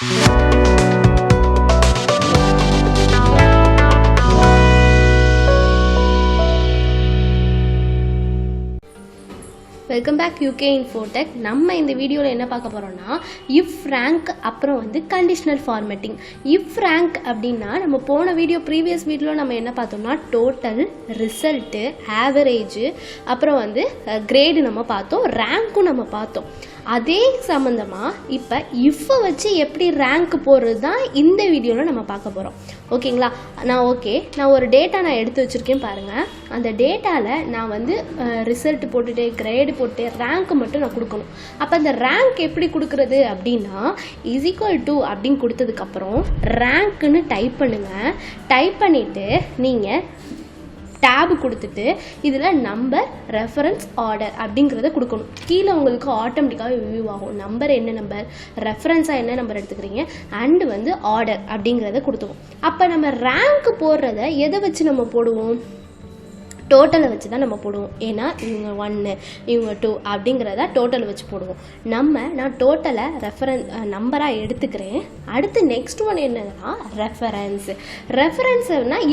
Welcome back UK Infotech. நம்ம இந்த வீடியோவில் என்ன பார்க்க போகிறோம்னா இஃப் ரேங்க் அப்புறம் வந்து கண்டிஷனல் ஃபார்மேட்டிங். இஃப் ரேங்க் அப்படின்னா நம்ம போன ப்ரீவியஸ் வீடியோவில் நம்ம என்ன பார்த்தோம்னா டோட்டல், ரிசல்ட்டு, ஆவரேஜு, அப்புறம் வந்து கிரேடு நம்ம பார்த்தோம், ரேங்க்கும் நம்ம பார்த்தோம். அதே சம்மந்தமாக இப்போ இஃப்பை வச்சு எப்படி ரேங்க் போடுறது தான் இந்த வீடியோவில் நம்ம பார்க்க போகிறோம். ஓகேங்களா? நான் ஒரு டேட்டா நான் எடுத்து வச்சுருக்கேன் பாருங்கள். அந்த டேட்டாவில் நான் வந்து ரிசல்ட் போட்டுட்டு கிரேடு போட்டு ரேங்க் மட்டும் நான் கொடுக்கணும். அப்போ அந்த ரேங்க் எப்படி கொடுக்குறது அப்படின்னா =2 அப்படின்னு கொடுத்ததுக்கப்புறம் ரேங்க்குன்னு டைப் பண்ணுங்கள். டைப் பண்ணிவிட்டு நீங்கள் டேபு கொடுத்துட்டு இதில் நம்பர், ரெஃபரன்ஸ், ஆர்டர் அப்படிங்கிறத கொடுக்கணும். கீழே உங்களுக்கு ஆட்டோமேட்டிக்காகவே வியூ ஆகும். நம்பர் என்ன நம்பர், ரெஃபரன்ஸாக என்ன நம்பர் எடுத்துக்கிறீங்க, அண்டு வந்து ஆர்டர் அப்படிங்கிறத கொடுத்துவோம். அப்போ நம்ம ரேங்க் போடுறத எதை வச்சு நம்ம போடுவோம்? டோட்டலை வச்சு தான் நம்ம போடுவோம். ஏன்னா இவங்க 1 இவங்க 2 அப்படிங்கிறத டோட்டலை வச்சு போடுவோம். நான் டோட்டலை நம்பராக எடுத்துக்கிறேன். அடுத்து நெக்ஸ்ட் ஒன் என்னன்னா ரெஃபரன்ஸ்னால்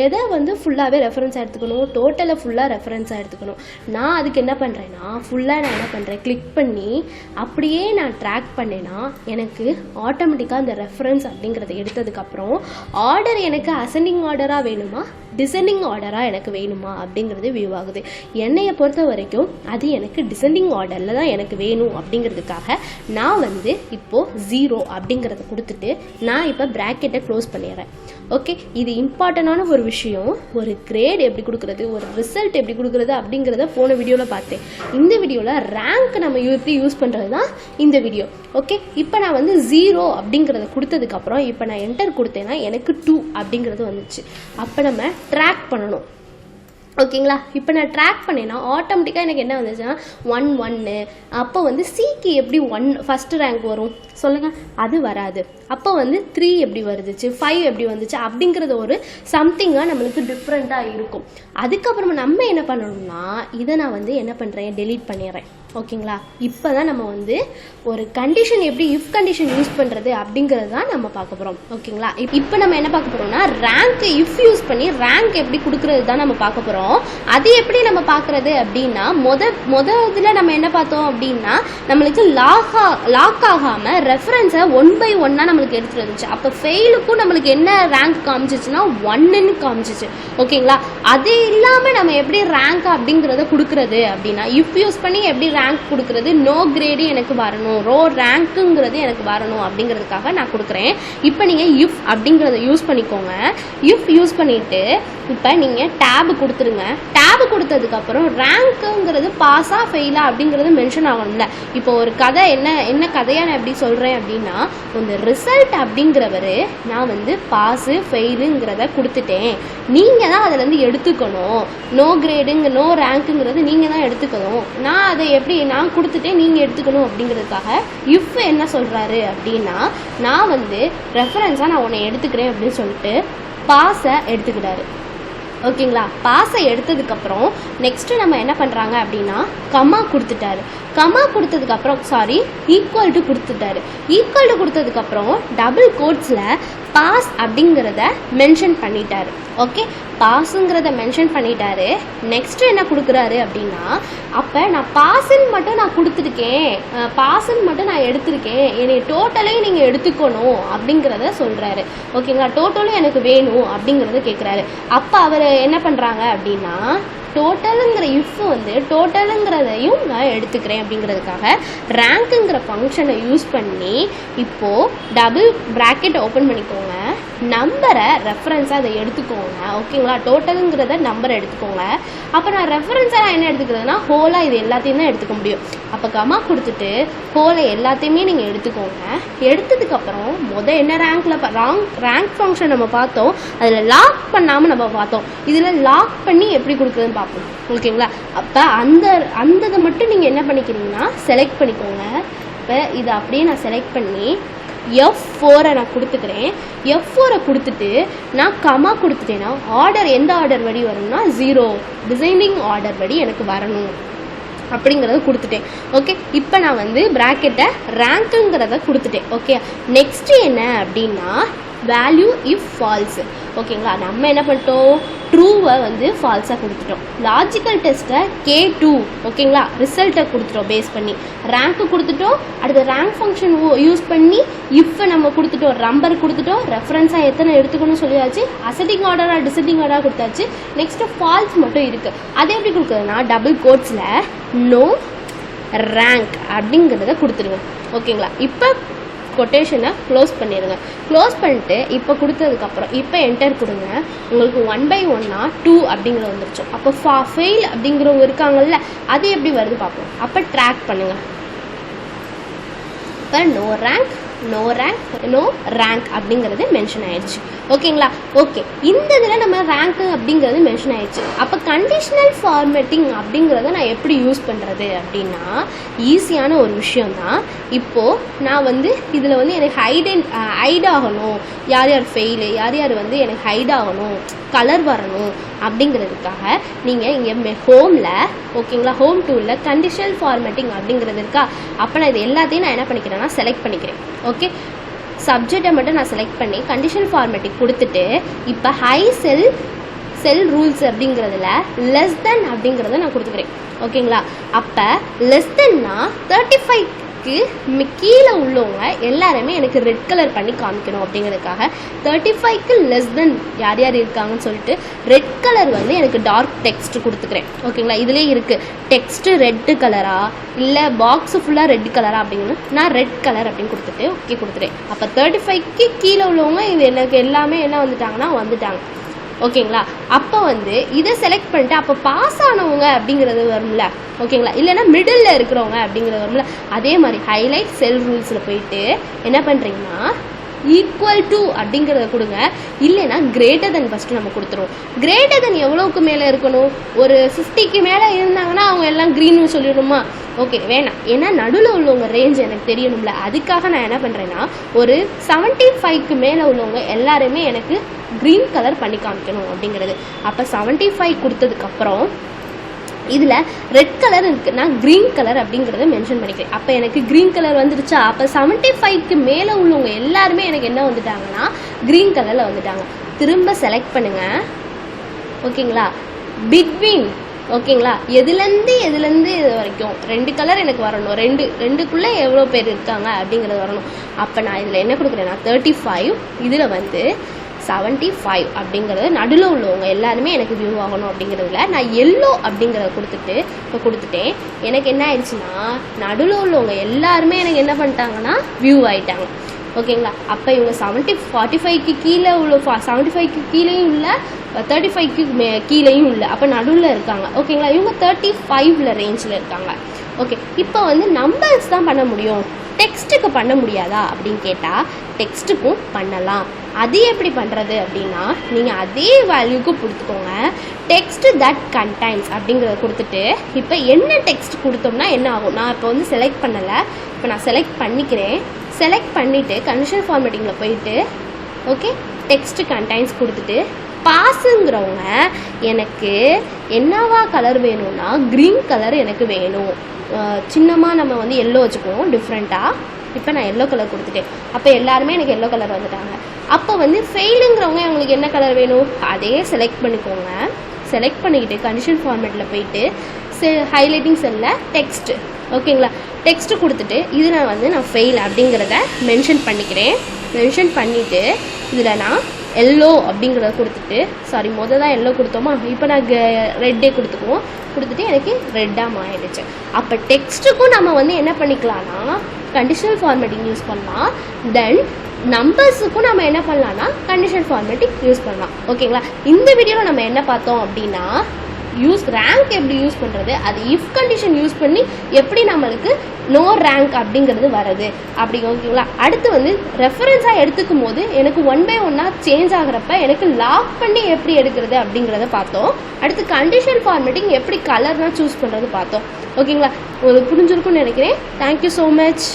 எதை வந்து ஃபுல்லாகவே ரெஃபரன்ஸாக எடுத்துக்கணும்? டோட்டலை ஃபுல்லாக ரெஃபரன்ஸாக எடுத்துக்கணும். நான் அதுக்கு என்ன பண்ணுறேன்னா நான் என்ன பண்ணுறேன், கிளிக் பண்ணி அப்படியே நான் ட்ராக் பண்ணேன்னா எனக்கு ஆட்டோமேட்டிக்காக அந்த ரெஃபரன்ஸ் அப்படிங்கிறத எடுத்ததுக்கப்புறம் ஆர்டர் எனக்கு அசெண்டிங் ஆர்டராக வேணுமா, டிசெண்டிங் ஆர்டராக எனக்கு வேணுமா அப்படிங்கிறது வியூ ஆகுது. என்னையை பொறுத்த வரைக்கும் அது எனக்கு டிசெண்டிங் ஆர்டரில் தான் எனக்கு வேணும். அப்படிங்கிறதுக்காக நான் வந்து இப்போது 0 அப்படிங்கிறத கொடுத்துட்டு நான் இப்போ ப்ராக்கெட்டை க்ளோஸ் பண்ணிடுறேன். ஓகே, இது இம்பார்ட்டண்டான ஒரு விஷயம். ஒரு கிரேட் எப்படி கொடுக்குறது, ஒரு ரிசல்ட் எப்படி கொடுக்குறது அப்படிங்கிறத போன வீடியோவில் பார்த்தேன். இந்த வீடியோவில் ரேங்க் நம்ம எப்படி யூஸ் பண்ணுறது தான் இந்த வீடியோ. ஓகே, இப்போ நான் வந்து 0 அப்படிங்கிறத கொடுத்ததுக்கப்புறம் இப்போ நான் என்டர் கொடுத்தேன்னா எனக்கு 2 அப்படிங்கிறது வந்துச்சு. அப்போ நம்ம ட்ராக் பண்ணணும். ஓகேங்களா? இப்போ நான் ட்ராக் பண்ணேன்னா ஆட்டோமேட்டிக்காக எனக்கு என்ன வந்துச்சுன்னா 1 அப்போ வந்து சிக்கு எப்படி 1 ஃபஸ்ட்டு ரேங்க் வரும் சொல்லுங்கள்? அது வராது. அப்போ வந்து 3 எப்படி வந்துச்சு, 5 எப்படி வந்துச்சு அப்படிங்கிறது ஒரு சம்திங்காக நம்மளுக்கு டிஃப்ரெண்ட்டாக இருக்கும். அதுக்கப்புறமா நம்ம என்ன பண்ணணும்னா இதை நான் வந்து என்ன பண்ணுறேன், டெலீட் பண்ணிடுறேன். ஓகேங்களா? இப்போ தான் நம்ம வந்து ஒரு கண்டிஷன் எப்படி இஃப் கண்டிஷன் யூஸ் பண்ணுறது அப்படிங்கிறது தான் நம்ம பார்க்க போகிறோம். ஓகேங்களா? இப்போ நம்ம என்ன பார்க்க போகிறோம்னா ரேங்க் இஃப் யூஸ் பண்ணி ரேங்க் எப்படி கொடுக்குறது தான் நம்ம பார்க்க போகிறோம். அது எப்படி நம்ம பார்க்குறது அப்படின்னா இதில் நம்ம என்ன பார்த்தோம் அப்படின்னா நம்மளுக்கு லாக் ஆகாமல் ரெஃபரன்ஸை 1 by 1 நம்மளுக்கு எடுத்துட்டு இருந்துச்சு. அப்போ ஃபெயிலுக்கும் நம்மளுக்கு என்ன ரேங்க் காமிச்சிச்சுன்னா 1ன்னு காமிச்சிச்சு. ஓகேங்களா? அது இல்லாமல் நம்ம எப்படி ரேங்க் அப்படிங்கிறத கொடுக்குறது அப்படின்னா இஃப் யூஸ் பண்ணி எப்படி ரேங்க் கொடுக்குறது, நோ கிரேடு எனக்கு வரணும், ரோ ரேங்க்குங்கிறது எனக்கு வரணும் அப்படிங்கிறதுக்காக நான் கொடுக்குறேன். இப்போ நீங்கள் இஃப் அப்படிங்கிறத யூஸ் பண்ணிக்கோங்க. இஃப் யூஸ் பண்ணிவிட்டு இப்போ நீங்கள் டேபு கொடுத்துருங்க. டேபு கொடுத்ததுக்கப்புறம் ரேங்க்குங்கிறது பாஸா ஃபெயிலா அப்படிங்கிறது மென்ஷன் ஆகணும்ல. இப்போ ஒரு கதை என்ன கதையாக நான் எப்படி சொல்கிறேன் அப்படின்னா இந்த ரிசல்ட் அப்படிங்கிறவர் நான் வந்து பாஸு ஃபெயிலுங்கிறத கொடுத்துட்டேன். நீங்கள் தான் அதிலேருந்து எடுத்துக்கணும். நோ கிரேடுங்க நோ ரேங்க்குங்கிறது நீங்கள் தான் எடுத்துக்கணும். நான் அதை எப்படி நான் கொடுத்துட்டேன், நீங்கள் எடுத்துக்கணும் அப்படிங்கிறதுக்காக இஃப் என்ன சொல்கிறாரு அப்படின்னா நான் வந்து ரெஃபரன்ஸாக நான் உன்னை எடுத்துக்கிறேன் அப்படின்னு சொல்லிட்டு பாஸை எடுத்துக்கிட்டாரு. ஓகேங்களா? பாஸை எடுத்ததுக்கப்புறம் நெக்ஸ்ட்டு நம்ம என்ன பண்ணுறாங்க அப்படின்னா கமா கொடுத்துட்டாரு. கமா கொடுத்ததுக்கப்புறம் ஈக்குவல் டு கொடுத்துட்டாரு. ஈக்குவல் டு கொடுத்ததுக்கப்புறம் டபுள் கோட்ஸில் பாஸ் அப்படிங்கிறத மென்ஷன் பண்ணிட்டாரு. ஓகே, பாஸுங்கிறத மென்ஷன் பண்ணிட்டாரு. நெக்ஸ்ட்டு என்ன கொடுக்குறாரு அப்படின்னா அப்போ நான் பாஸுன்னு மட்டும் நான் கொடுத்துருக்கேன், பாஸுன்னு மட்டும் நான் எடுத்திருக்கேன், என்னை டோட்டலே நீங்கள் எடுத்துக்கணும் அப்படிங்கிறத சொல்கிறாரு. ஓகேங்களா? டோட்டலும் எனக்கு வேணும் அப்படிங்கிறத கேட்குறாரு. அப்போ அவர் என்ன பண்ணுறாங்க அப்படின்னா டோட்டலுங்கிற இஃப் வந்து டோட்டலுங்கிறதையும் நான் எடுத்துக்கிறேன் அப்படிங்கிறதுக்காக ரேங்க்குங்கிற ஃபங்க்ஷனை யூஸ் பண்ணி இப்போது டபுள் ப்ராக்கெட் ஓப்பன் பண்ணிக்கோங்க. நம்பரை ரெஃபரன்ஸாக அதை எடுத்துக்கோங்க. ஓகேங்களா? டோட்டலுங்கிறத நம்பரை எடுத்துக்கோங்க. அப்போ நான் ரெஃபரன்ஸாக நான் என்ன எடுத்துக்கிறதுனா ஹோலாக இது எல்லாத்தையும் தான் எடுத்துக்க முடியும். அப்போ கமா கொடுத்துட்டு ஹோலை எல்லாத்தையுமே நீங்கள் எடுத்துக்கோங்க. எடுத்ததுக்கப்புறம் என்ன ரேங்க் ஃபங்க்ஷன் நம்ம பார்த்தோம், அதில் லாக் பண்ணாமல் நம்ம பார்த்தோம். இதில் லாக் பண்ணி எப்படி கொடுக்குறதுன்னு பார்ப்போம். ஓகேங்களா? அப்போ அந்த மட்டும் நீங்கள் என்ன பண்ணிக்கிறீங்கன்னா செலக்ட் பண்ணிக்கோங்க. இப்போ இதை அப்படியே நான் செலக்ட் பண்ணி F4 நான் கொடுத்துக்கிறேன். F4 கொடுத்துட்டு நான் கமா கொடுத்துட்டேன்னா ஆர்டர் எந்த ஆர்டர் படி வரணும்னா 0 டிசைனிங் ஆர்டர் படி எனக்கு வரணும் அப்படிங்கிறத கொடுத்துட்டேன். ஓகே, இப்போ நான் வந்து ப்ராக்கெட்டை ரேங்க்குங்கிறத கொடுத்துட்டேன். ஓகே, நெக்ஸ்ட்டு என்ன அப்படின்னா வேல்யூ இஃப் ஃபால்ஸு. ஓகேங்களா, நம்ம என்ன பண்ணிட்டோம், ட்ரூவை வந்து ஃபால்ஸாக கொடுத்துட்டோம். லாஜிக்கல் டெஸ்ட்டை K2 ஓகேங்களா ரிசல்ட்டை கொடுத்துட்டோம் பேஸ் பண்ணி. ரேங்க்கு கொடுத்துட்டோம். அடுத்து ரேங்க் ஃபங்க்ஷன் யூஸ் பண்ணி இஃப்பை நம்ம கொடுத்துட்டோம், நம்பர் கொடுத்துட்டோம், ரெஃபரன்ஸாக எத்தனை எடுத்துக்கணும்னு சொல்லியாச்சு, அசெண்டிங் ஆர்டராக டிசெண்டிங் ஆர்டராக கொடுத்தாச்சு. நெக்ஸ்ட்டு ஃபால்ஸ் மட்டும் இருக்குது. அதை எப்படி கொடுக்குறதுனா டபுள் கோட்ஸில் நோ ரேங்க் அப்படிங்கிறத கொடுத்துருங்க. ஓகேங்களா, இப்போ கொட்டேஷனை க்ளோஸ் பண்ணிடுங்க. க்ளோஸ் பண்ணிட்டு இப்போ கொடுத்ததுக்கப்புறம் இப்போ என்டர் கொடுங்க. உங்களுக்கு 1/1 2 அப்படிங்கிற வந்துருச்சோம். அப்போ ஃபெயில் அப்படிங்கிறவங்க இருக்காங்கல்ல, அது எப்படி வருது பார்ப்போம். அப்போ ட்ராக் பண்ணுங்கள். இப்போ நோ ரேங்க் அப்படிங்கிறது மென்ஷன் ஆயிடுச்சு. ஓகேங்களா, ஓகே, இந்த இதில் நம்ம ரேங்க் அப்படிங்கிறது மென்ஷன் ஆயிடுச்சு. அப்போ கண்டிஷனல் ஃபார்மேட்டிங் அப்படிங்கிறத நான் எப்படி யூஸ் பண்ணுறது அப்படின்னா ஈஸியான ஒரு விஷயம்தான். இப்போது நான் வந்து இதில் வந்து எனக்கு ஹைட் ஆகணும், யார் யார் ஃபெயிலு, யார் யார் வந்து எனக்கு ஹைட் ஆகணும், கலர் வரணும் அப்படிங்கிறதுக்காக நீங்கள் இங்கே ஹோமில் ஓகேங்களா ஹோம் டூலில் கண்டிஷனல் ஃபார்மேட்டிங் அப்படிங்கிறது இருக்கா. அப்போ நான் இது எல்லாத்தையும் நான் என்ன பண்ணிக்கிறேன்னா செலக்ட் பண்ணிக்கிறேன். ஓகே, சப்ஜெக்டை மட்டும் நான் செலக்ட் பண்ணி கண்டிஷனல் ஃபார்மேட்டிங் கொடுத்துட்டு இப்போ ஹை செல் ரூல்ஸ் அப்படிங்கிறதுல லெஸ் தென் அப்படிங்கிறத நான் கொடுத்துக்கிறேன். ஓகேங்களா, அப்போ லெஸ் தென்னா 35க்கு கீழே உள்ளவங்க எல்லாருமே எனக்கு ரெட் கலர் பண்ணி காமிக்கணும் அப்படிங்கிறதுக்காக 35க்கு லெஸ் தென் யார் யார் இருக்காங்கன்னு சொல்லிட்டு ரெட் கலர் வந்து எனக்கு டார்க் டெக்ஸ்ட் கொடுத்துக்கிறேன். ஓகேங்களா, இதுலேயே இருக்குது டெக்ஸ்ட்டு ரெட்டு கலரா இல்லை பாக்ஸு ஃபுல்லாக ரெட் கலரா அப்படிங்கிறது நான் ரெட் கலர் அப்படின்னு கொடுத்துட்டு ஓகே கொடுத்துட்டேன். அப்போ 35க்கு கீழே உள்ளவங்க இது எனக்கு எல்லாமே என்ன வந்துட்டாங்க. ஓகேங்களா, அப்போ வந்து இதை செலக்ட் பண்ணிட்டு அப்போ பாஸ் ஆனவங்க அப்படிங்கிறது வரும்ல. ஓகேங்களா, இல்லைன்னா மிடில் இருக்கிறவங்க அப்படிங்கிறது வரும்ல. அதே மாதிரி ஹைலைட் செல் ரூல்ஸில் போயிட்டு என்ன பண்ணுறீங்கன்னா ஈக்குவல் டு அப்படிங்கிறத கொடுங்க. இல்லைன்னா கிரேட்டர் தென் ஃபஸ்ட்டு நம்ம கொடுத்துருவோம். கிரேட்டர் தென் எவ்வளோக்கு மேலே இருக்கணும், ஒரு 50க்கு மேலே இருந்தாங்கன்னா அவங்க எல்லாம் க்ரீன்னு சொல்லிடணுமா. ஓகே, வேணாம், ஏன்னா நடுவில் உள்ளவங்க ரேஞ்ச் எனக்கு தெரியணும்ல. அதுக்காக நான் என்ன பண்ணுறேன்னா ஒரு 75க்கு மேலே உள்ளவங்க எல்லாருமே எனக்கு க்ரீன் கலர் பண்ணி காமிக்கணும் அப்படிங்கிறது. அப்போ 75 கொடுத்ததுக்கப்புறம் இதில் ரெட் கலர் இருக்குது, நான் க்ரீன் கலர் அப்படிங்கிறத மென்ஷன் பண்ணிக்கிறேன். அப்போ எனக்கு க்ரீன் கலர் வந்துடுச்சா. அப்போ 75க்கு மேலே உள்ளவங்க எல்லாருமே எனக்கு என்ன வந்துட்டாங்கன்னா க்ரீன் கலரில் வந்துட்டாங்க. திரும்ப செலக்ட் பண்ணுங்கள். ஓகேங்களா, பிட்வீன் ஓகேங்களா எதுலேருந்து இது வரைக்கும் 2 கலர் எனக்கு வரணும், ரெண்டுக்குள்ளே எவ்வளோ பேர் இருக்காங்க அப்படிங்கிறது வரணும். அப்போ நான் இதில் என்ன கொடுக்குறேன்னா 35, இதில் வந்து 75 அப்படிங்கிறது நடுவில் உள்ளவங்க எல்லாருமே எனக்கு வியூ ஆகணும் அப்படிங்கிறதுல நான் எல்லோ அப்படிங்கிறத கொடுத்துட்டேன். எனக்கு என்ன ஆயிடுச்சுன்னா நடுவில் உள்ளவங்க எல்லாருமே எனக்கு என்ன பண்ணிட்டாங்கன்னா வியூ ஆகிட்டாங்க. ஓகேங்களா, அப்போ இவங்க 45க்கு கீழே உள்ள 75க்கு கீழேயும் இல்லை, 35க்கு கீழேயும் இல்லை, அப்போ நடுவில் இருக்காங்க. ஓகேங்களா, இவங்க 35ல் ரேஞ்சில் இருக்காங்க. ஓகே, இப்போ வந்து நம்பர்ஸ் தான் பண்ண முடியும், டெக்ஸ்ட்டுக்கு பண்ண முடியாதா அப்படின்னு கேட்டால் டெக்ஸ்ட்டுக்கும் பண்ணலாம். அது எப்படி பண்ணுறது அப்படின்னா நீங்கள் அதே வேல்யூக்கு கொடுத்துக்கோங்க. டெக்ஸ்ட் தட் கண்டைன்ஸ் அப்படிங்கிறத கொடுத்துட்டு இப்போ என்ன டெக்ஸ்ட் கொடுத்தோம்னா என்ன ஆகும். நான் இப்போ வந்து செலக்ட் பண்ணலை, இப்போ நான் செலக்ட் பண்ணிக்கிறேன். செலக்ட் பண்ணிவிட்டு கண்டிஷனல் ஃபார்மேட்டிங்கில் போயிட்டு ஓகே டெக்ஸ்ட் கண்டைன்ஸ் கொடுத்துட்டு பாஸுங்கிறவங்க எனக்கு என்னவா கலர் வேணும்னா க்ரீன் கலர் எனக்கு வேணும். சின்னமாக நம்ம வந்து எல்லோ வச்சுக்குவோம் டிஃப்ரெண்ட்டாக. இப்போ நான் எல்லோ கலர் கொடுத்துட்டேன். அப்போ எல்லாருமே எனக்கு எல்லோ கலர் வந்துட்டாங்க. அப்போ வந்து ஃபெயிலுங்கிறவங்க அவங்களுக்கு என்ன கலர் வேணும் அதையே செலக்ட் பண்ணிக்கோங்க. செலக்ட் பண்ணிக்கிட்டு கண்டிஷன் ஃபார்மேட்டில் போயிட்டு ஹைலைட்டிங் செல்லில் டெக்ஸ்ட்டு ஓகேங்களா டெக்ஸ்ட்டு கொடுத்துட்டு இதில் வந்து நான் ஃபெயில் அப்படிங்கிறத மென்ஷன் பண்ணிக்கிறேன். மென்ஷன் பண்ணிவிட்டு இதில் நான் எல்லோ அப்படிங்கிறத கொடுத்துட்டு தான் எல்லோ கொடுத்தோமா, இப்போ நான் ரெட்டே கொடுத்துட்டு எனக்கு ரெட்டாக மாறிடுச்சு. அப்போ டெக்ஸ்ட்டுக்கும் நம்ம வந்து என்ன பண்ணிக்கலாம்னா கண்டிஷனல் ஃபார்மேட்டிங் யூஸ் பண்ணலாம். தென் நம்பர்ஸுக்கும் நம்ம என்ன பண்ணலாம்னா கண்டிஷனல் ஃபார்மேட்டிங் யூஸ் பண்ணலாம். ஓகேங்களா, இந்த வீடியோவில் நம்ம என்ன பார்த்தோம் அப்படின்னா ரேங்க் எப்படி யூஸ் பண்ணுறது, அது இஃப் கண்டிஷன் யூஸ் பண்ணி எப்படி நம்மளுக்கு நோ ரேங்க் அப்படிங்கிறது வருது அப்படி. ஓகேங்களா, அடுத்து வந்து ரெஃபரன்ஸாக எடுத்துக்கும் போது எனக்கு 1 by 1 சேஞ்ச் ஆகிறப்ப எனக்கு லாக் பண்ணி எப்படி எடுக்கிறது அப்படிங்கிறத பார்த்தோம். அடுத்து கண்டிஷன் ஃபார்மேட்டிங் எப்படி கலர்னால் சூஸ் பண்ணுறது பார்த்தோம். ஓகேங்களா, உங்களுக்கு புரிஞ்சிருக்கும்னு நினைக்கிறேன். Thank you so much.